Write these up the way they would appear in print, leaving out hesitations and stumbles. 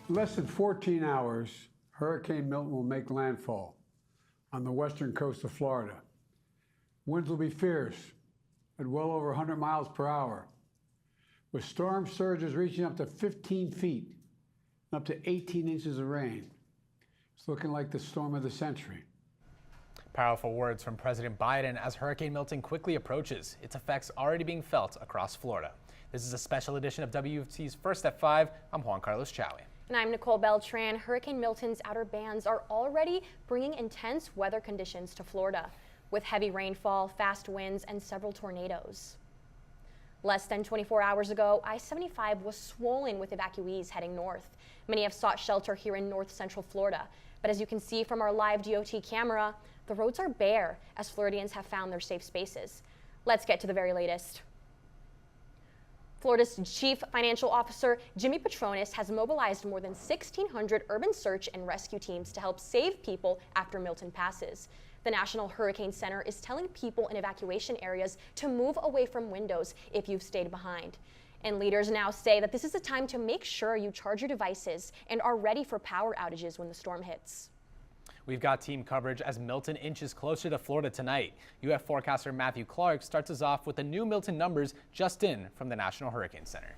In less than 14 hours, Hurricane Milton will make landfall on the western coast of Florida. Winds will be fierce at well over 100 miles per hour, with storm surges reaching up to 15 feet and up to 18 inches of rain. It's looking like the storm of the century. Powerful words from President Biden as Hurricane Milton quickly approaches. Its effects already being felt across Florida. This is a special edition of WUFT's First at 5. I'm Juan Chaoui. And I'm Nicole Beltran. Hurricane Milton's outer bands are already bringing intense weather conditions to Florida, with heavy rainfall, fast winds, and several tornadoes. Less than 24 hours ago, I-75 was swollen with evacuees heading north. Many have sought shelter here in north central Florida. But as you can see from our live DOT camera, the roads are bare as Floridians have found their safe spaces. Let's get to the very latest. Florida's Chief Financial Officer, Jimmy Patronis, has mobilized more than 1,600 urban search and rescue teams to help save people after Milton passes. The National Hurricane Center is telling people in evacuation areas to move away from windows if you've stayed behind. And leaders now say that this is a time to make sure you charge your devices and are ready for power outages when the storm hits. We've got team coverage as Milton inches closer to Florida tonight. UF forecaster Matthew Clark starts us off with the new Milton numbers just in from the National Hurricane Center.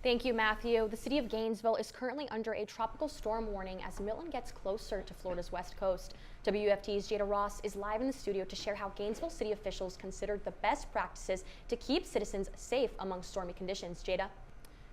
Thank you, Matthew. The city of Gainesville is currently under a tropical storm warning as Milton gets closer to Florida's west coast. WUFT's Jada Ross is live in the studio to share how Gainesville city officials considered the best practices to keep citizens safe among stormy conditions. Jada?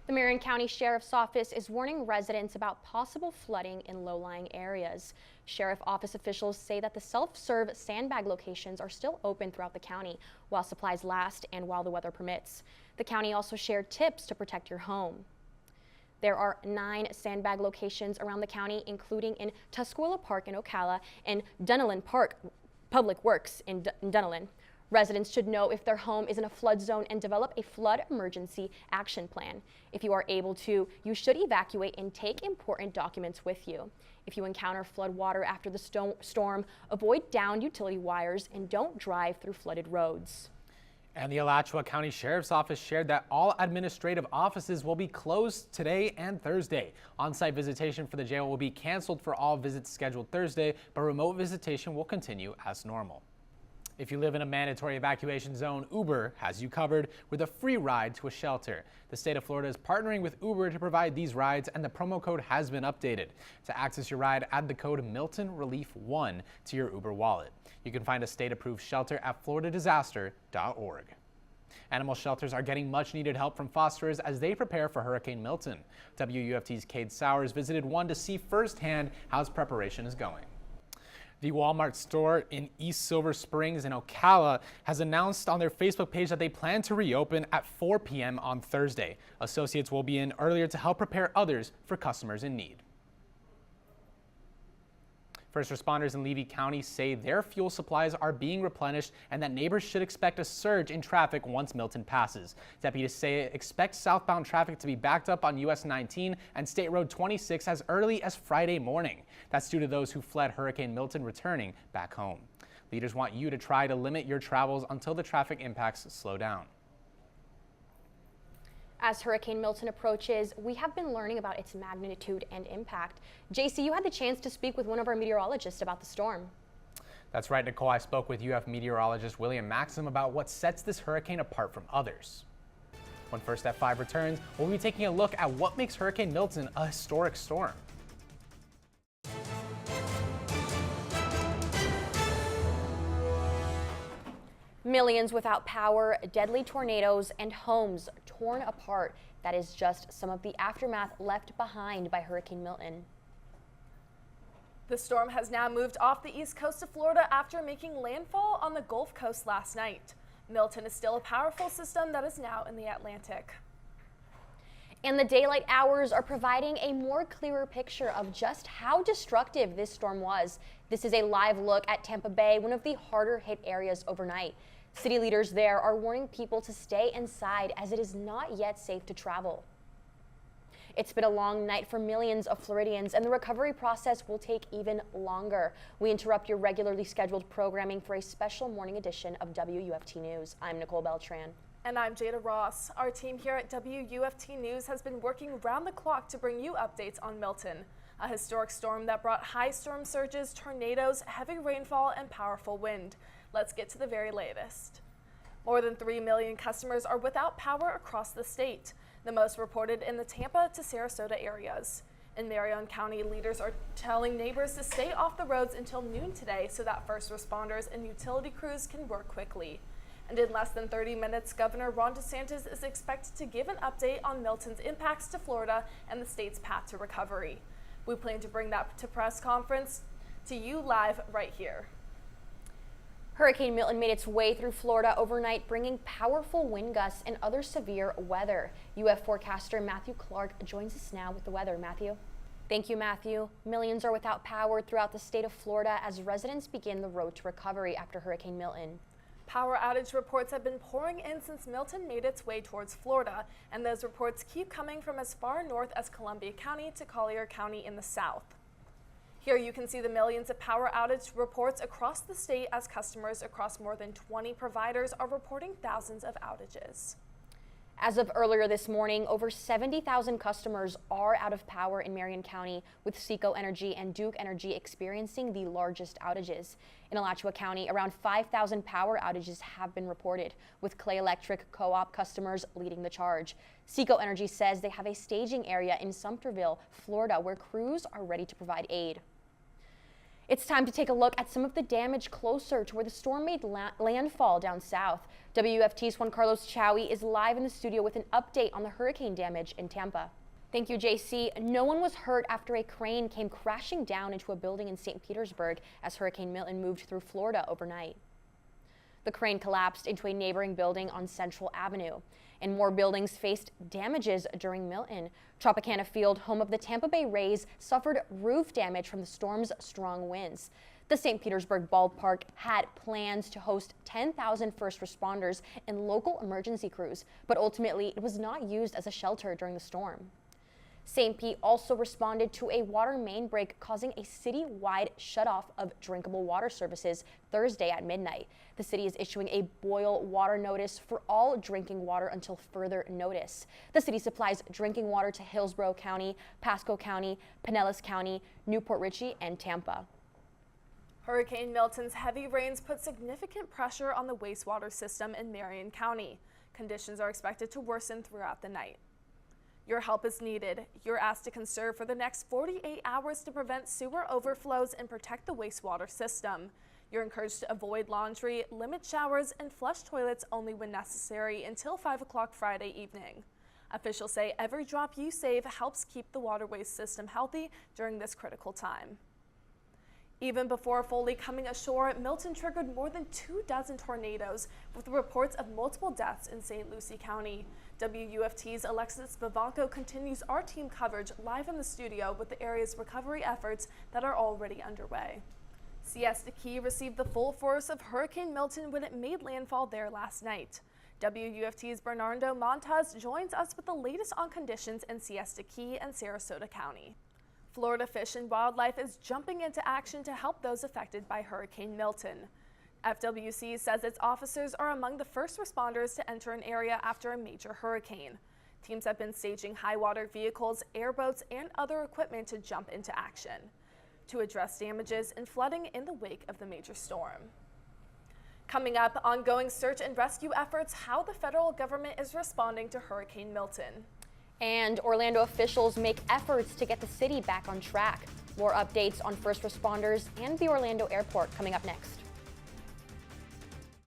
The Marion County Sheriff's Office is warning residents about possible flooding in low-lying areas. Sheriff Office officials say that the self-serve sandbag locations are still open throughout the county while supplies last and while the weather permits. The county also shared tips to protect your home. There are 9 sandbag locations around the county, including in Tuscola Park in Ocala and Dunellen Park Public Works in Dunellen. Residents should know if their home is in a flood zone and develop a flood emergency action plan. If you are able to, you should evacuate and take important documents with you. If you encounter flood water after the storm, avoid downed utility wires and don't drive through flooded roads. And the Alachua County Sheriff's Office shared that all administrative offices will be closed today and Thursday. On-site visitation for the jail will be canceled for all visits scheduled Thursday, but remote visitation will continue as normal. If you live in a mandatory evacuation zone, Uber has you covered with a free ride to a shelter. The state of Florida is partnering with Uber to provide these rides, and the promo code has been updated. To access your ride, add the code MiltonRelief1 to your Uber wallet. You can find a state-approved shelter at floridadisaster.org. Animal shelters are getting much-needed help from fosterers as they prepare for Hurricane Milton. WUFT's Cade Sowers visited one to see firsthand how its preparation is going. The Walmart store in East Silver Springs in Ocala has announced on their Facebook page that they plan to reopen at 4 p.m. on Thursday. Associates will be in earlier to help prepare others for customers in need. First responders in Levy County say their fuel supplies are being replenished and that neighbors should expect a surge in traffic once Milton passes. Deputies say expect southbound traffic to be backed up on US 19 and State Road 26 as early as Friday morning. That's due to those who fled Hurricane Milton returning back home. Leaders want you to try to limit your travels until the traffic impacts slow down. As Hurricane Milton approaches, we have been learning about its magnitude and impact. JC, you had the chance to speak with one of our meteorologists about the storm. That's right, Nicole. I spoke with UF meteorologist William Maxim about what sets this hurricane apart from others. When First at 5 returns, we'll be taking a look at what makes Hurricane Milton a historic storm. Millions without power, deadly tornadoes, and homes torn apart. That is just some of the aftermath left behind by Hurricane Milton. The storm has now moved off the east coast of Florida after making landfall on the Gulf Coast last night. Milton is still a powerful system that is now in the Atlantic. And the daylight hours are providing a more clearer picture of just how destructive this storm was. This is a live look at Tampa Bay, one of the harder hit areas overnight. City leaders there are warning people to stay inside as it is not yet safe to travel. It's been a long night for millions of Floridians, and the recovery process will take even longer. We interrupt your regularly scheduled programming for a special morning edition of WUFT News. I'm Nicole Beltran. And I'm Jada Ross. Our team here at WUFT News has been working round the clock to bring you updates on Milton, a historic storm that brought high storm surges, tornadoes, heavy rainfall, and powerful wind. Let's get to the very latest. More than 3 million customers are without power across the state, the most reported in the Tampa to Sarasota areas. In Marion County, leaders are telling neighbors to stay off the roads until noon today so that first responders and utility crews can work quickly. And in less than 30 minutes, Governor Ron DeSantis is expected to give an update on Milton's impacts to Florida and the state's path to recovery. We plan to bring that to press conference to you live right here. Hurricane Milton made its way through Florida overnight, bringing powerful wind gusts and other severe weather. UF forecaster Matthew Clark joins us now with the weather. Matthew. Thank you, Matthew. Millions are without power throughout the state of Florida as residents begin the road to recovery after Hurricane Milton. Power outage reports have been pouring in since Milton made its way towards Florida, and those reports keep coming from as far north as Columbia County to Collier County in the south. Here you can see the millions of power outage reports across the state as customers across more than 20 providers are reporting thousands of outages. As of earlier this morning, over 70,000 customers are out of power in Marion County, with Seco Energy and Duke Energy experiencing the largest outages. In Alachua County, around 5,000 power outages have been reported, with Clay Electric Co-op customers leading the charge. Seco Energy says they have a staging area in Sumterville, Florida, where crews are ready to provide aid. It's time to take a look at some of the damage closer to where the storm made landfall down south. WUFT's Juan Chaoui is live in the studio with an update on the hurricane damage in Tampa. Thank you, JC. No one was hurt after a crane came crashing down into a building in St. Petersburg as Hurricane Milton moved through Florida overnight. The crane collapsed into a neighboring building on Central Avenue, and more buildings faced damages during Milton. Tropicana Field, home of the Tampa Bay Rays, suffered roof damage from the storm's strong winds. The St. Petersburg ballpark had plans to host 10,000 first responders and local emergency crews, but ultimately it was not used as a shelter during the storm. St. Pete also responded to a water main break, causing a city-wide shutoff of drinkable water services Thursday at midnight. The city is issuing a boil water notice for all drinking water until further notice. The city supplies drinking water to Hillsborough County, Pasco County, Pinellas County, Newport Richey, and Tampa. Hurricane Milton's heavy rains put significant pressure on the wastewater system in Marion County. Conditions are expected to worsen throughout the night. Your help is needed. You're asked to conserve for the next 48 hours to prevent sewer overflows and protect the wastewater system. You're encouraged to avoid laundry, limit showers, and flush toilets only when necessary until 5 o'clock Friday evening. Officials say every drop you save helps keep the waterways system healthy during this critical time. Even before fully coming ashore, Milton triggered more than 24 tornadoes, with reports of multiple deaths in St. Lucie County. WUFT's Alexis Vivanco continues our team coverage live in the studio with the area's recovery efforts that are already underway. Siesta Key received the full force of Hurricane Milton when it made landfall there last night. WUFT's Bernardo Montas joins us with the latest on conditions in Siesta Key and Sarasota County. Florida Fish and Wildlife is jumping into action to help those affected by Hurricane Milton. FWC says its officers are among the first responders to enter an area after a major hurricane. Teams have been staging high water vehicles, airboats, and other equipment to jump into action to address damages and flooding in the wake of the major storm. Coming up, ongoing search and rescue efforts, how the federal government is responding to Hurricane Milton. And Orlando officials make efforts to get the city back on track. More updates on first responders and the Orlando airport coming up next.